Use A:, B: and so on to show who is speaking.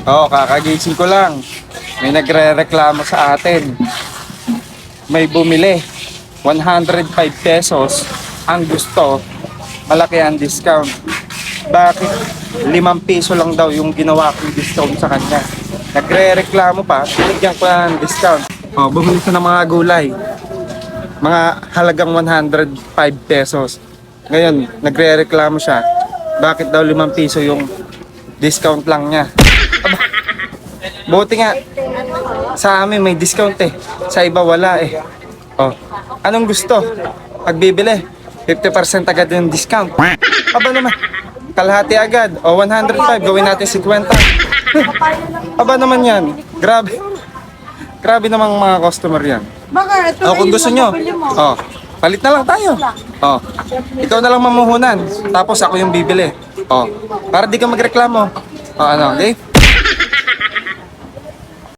A: Oo, kakagising ko lang. May nagre-reklamo sa atin. May bumili. 105 pesos. Ang gusto, malaki ang discount. Bakit? 5 piso lang daw yung ginawa kong discount sa kanya. Nagre-reklamo pa, binigyan ko ng discount. Oh, bumili siya ng mga gulay. Mga halagang 105 pesos. Ngayon, nagre-reklamo siya. Bakit daw 5 piso yung discount lang niya? Aba, buti nga, sa amin may discount eh. Sa iba wala eh. Oh, anong gusto? Pagbibili, 50% agad yung discount. Aba naman, kalahati agad. O 105, gawin natin 50. Aba naman yan. Grabe. Grabe namang mga customer yan.
B: Baka ito
A: O kung gusto nyo, oh, palit na lang tayo. Oh, ikaw na lang mamuhunan. Tapos ako yung bibili. Oh, para di ka magreklamo. Oh, ano, okay?